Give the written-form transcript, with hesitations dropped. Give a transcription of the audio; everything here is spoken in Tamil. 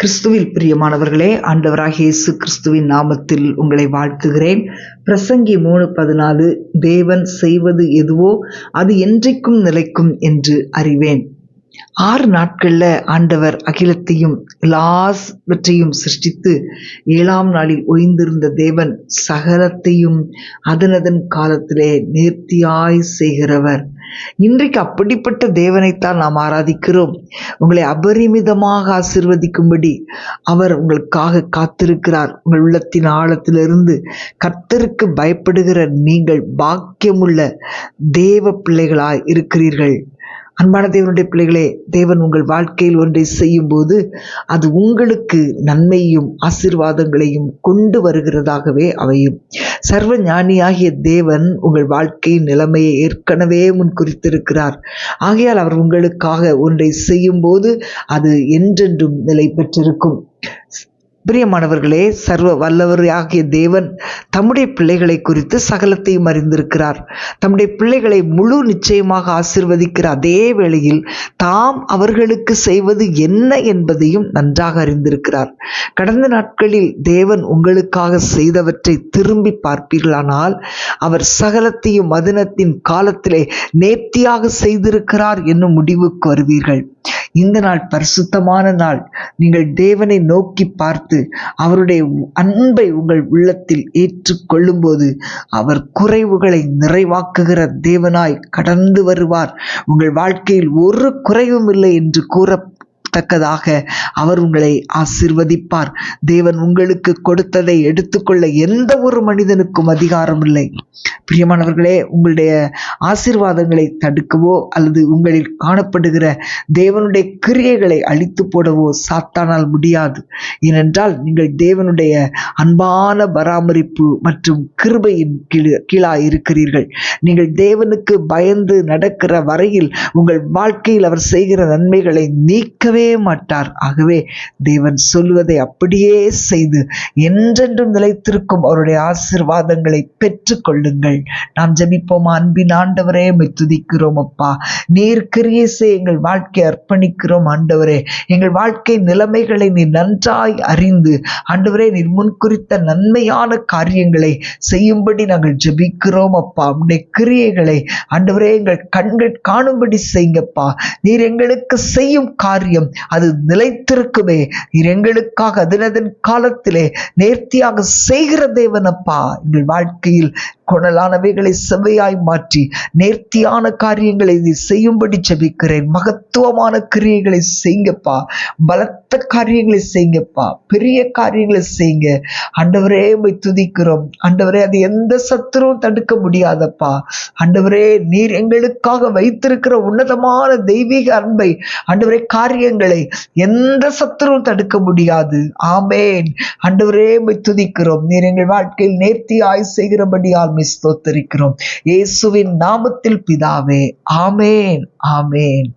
கிறிஸ்துவில் பிரியமானவர்களே, ஆண்டவராகிய இயேசு கிறிஸ்துவின் நாமத்தில் உங்களை வாழ்த்துகிறேன். பிரசங்கி 3:14, தேவன் செய்வது எதுவோ அது என்றைக்கும் நிலைக்கும் என்று அறிவேன். 6 நாட்கள்ல ஆண்டவர் அகிலத்தையும் எல்லாவற்றையும் சிருஷ்டித்து 7ஆம் நாளில் ஓய்ந்திருந்த தேவன் சகலத்தையும் அதனதன் காலத்திலே நேர்த்தியாய் செய்கிறவர். இன்றைக்கு அப்படிப்பட்ட தேவனைத்தான் நாம் ஆராதிக்கிறோம். உங்களை அபரிமிதமாக ஆசீர்வதிக்கும்படி அவர் உங்களுக்காக காத்திருக்கிறார். உங்கள் உள்ளத்தின் ஆழத்திலிருந்து கர்த்தருக்கு பயப்படுகிற நீங்கள் பாக்கியமுள்ள தேவ பிள்ளைகளாய் இருக்கிறீர்கள். அன்பான தேவனுடைய பிள்ளைகளே, தேவன் உங்கள் வாழ்க்கையில் ஒன்றை செய்யும் போது அது உங்களுக்கு நன்மையும் ஆசீர்வாதங்களையும் கொண்டு வருகிறதாகவே அமையும். சர்வ ஞானியாகிய தேவன் உங்கள் வாழ்க்கையின் நிலைமையை ஏற்கனவே முன்குறித்திருக்கிறார். ஆகையால் அவர் உங்களுக்காக ஒன்றை செய்யும் போது அது என்றென்றும் நிலை பெற்றிருக்கும். பிரியமானவர்களே, சர்வ வல்லவராகிய தேவன் தம்முடைய பிள்ளைகளை குறித்து சகலத்தையும் அறிந்திருக்கிறார். தம்முடைய பிள்ளைகளை முழு நிச்சயமாக ஆசீர்வதிக்கிற அதே வேளையில் தாம் அவர்களுக்கு செய்வது என்ன என்பதையும் நன்றாக அறிந்திருக்கிறார். கடந்த நாட்களில் தேவன் உங்களுக்காக செய்தவற்றை திரும்பி பார்ப்பீர்களானால் அவர் சகலத்தையும் மதினத்தின் காலத்திலே நேர்த்தியாக செய்திருக்கிறார் என்னும் முடிவுக்கு வருவீர்கள். இந்த நாள் பரிசுத்தமான நாள். நீங்கள் தேவனை நோக்கி பார்த்து அவருடைய அன்பை உங்கள் உள்ளத்தில் ஏற்றுக்கொள்ளும் போது அவர் குறைவுகளை நிறைவாக்குகிற தேவனாய் கடந்து வருவார். உங்கள் வாழ்க்கையில் ஒரு குறைவும் இல்லை என்று கூறத்தக்கதாக அவர் உங்களை ஆசீர்வதிப்பார். தேவன் உங்களுக்கு கொடுத்ததை எடுத்துக்கொள்ள எந்த ஒரு மனிதனுக்கும் அதிகாரம் இல்லை. பிரியமானவர்களே, உங்களுடைய ஆசீர்வாதங்களை தடுக்கவோ அல்லது உங்களில் காணப்படுகிற தேவனுடைய கிரியைகளை அழித்து போடவோ சாத்தானால் முடியாது. ஏனென்றால் நீங்கள் தேவனுடைய அன்பான பராமரிப்பு மற்றும் கிருபையின் கீழாய் இருக்கிறீர்கள். நீங்கள் தேவனுக்கு பயந்து நடக்கிற வரையில் உங்கள் வாழ்க்கையில் அவர் செய்கிற நன்மைகளை நீக்கவே மாட்டார். ஆகவே தேவன் சொல்வதை அப்படியே செய்து என்றென்றும் நிலைத்திருக்கும் அவருடைய ஆசீர்வாதங்களை பெற்றுக் கொள்ளுங்கள். நாம் ஜெபிப்போம். அன்பின் ஆண்டவரே, துதிக்கிறோம் அப்பா. நீர் கிரியை செய்ய எங்கள் வாழ்க்கை அர்ப்பணிக்கிறோம் ஆண்டவரே. எங்கள் வாழ்க்கை நிலைமைகளை நீர் நன்றாய் அறிந்து ஆண்டவரே, நீர் முன்குறித்த நன்மையான காரியங்களை செய்யும்படி நாங்கள் ஜெபிக்கிறோம் அப்பா. உடைய கிரியைகளை ஆண்டவரே எங்கள் கண்கள் காணும்படி செய்யுங்கப்பா. நீர் எங்களுக்கு செய்யும் காரியம் அது நிலைத்திருக்குமே. நீர் எங்களுக்காக அதனதன் காலத்திலே நேர்த்தியாக செய்கிற தேவனப்பா. எங்கள் வாழ்க்கையில் கொடலானவைகளை செவ்வையாய் மாற்றி நேர்த்தியான காரியங்களை செய்யும்படி ஜெபிக்கிறேன். மகத்துவமான கிரியைகளை செய்யுங்கப்பா. பலத்த காரியங்களை செய்யுங்கப்பா. பெரிய காரியங்களை செய்யுங்க ஆண்டவரே. துதிக்கிறோம் ஆண்டவரே. அது எந்த சத்துருவும் தடுக்க முடியாதப்பா. ஆண்டவரே, நீர் எங்களுக்காக வைத்திருக்கிற உன்னதமான தெய்வீக அன்பை ஆண்டவரே, காரியங்களை எந்த சத்துருவும் தடுக்க முடியாது. ஆமேன். ஆண்டவரே, துதிக்கிறோம். நீர் எங்கள் வாழ்க்கையில் நேர்த்தியாய் செய்கிறபடியால் ஸ்தோத்திரிக்கிறோம். இயேசுவின் நாமத்தில் பிதாவே. ஆமேன், ஆமேன்.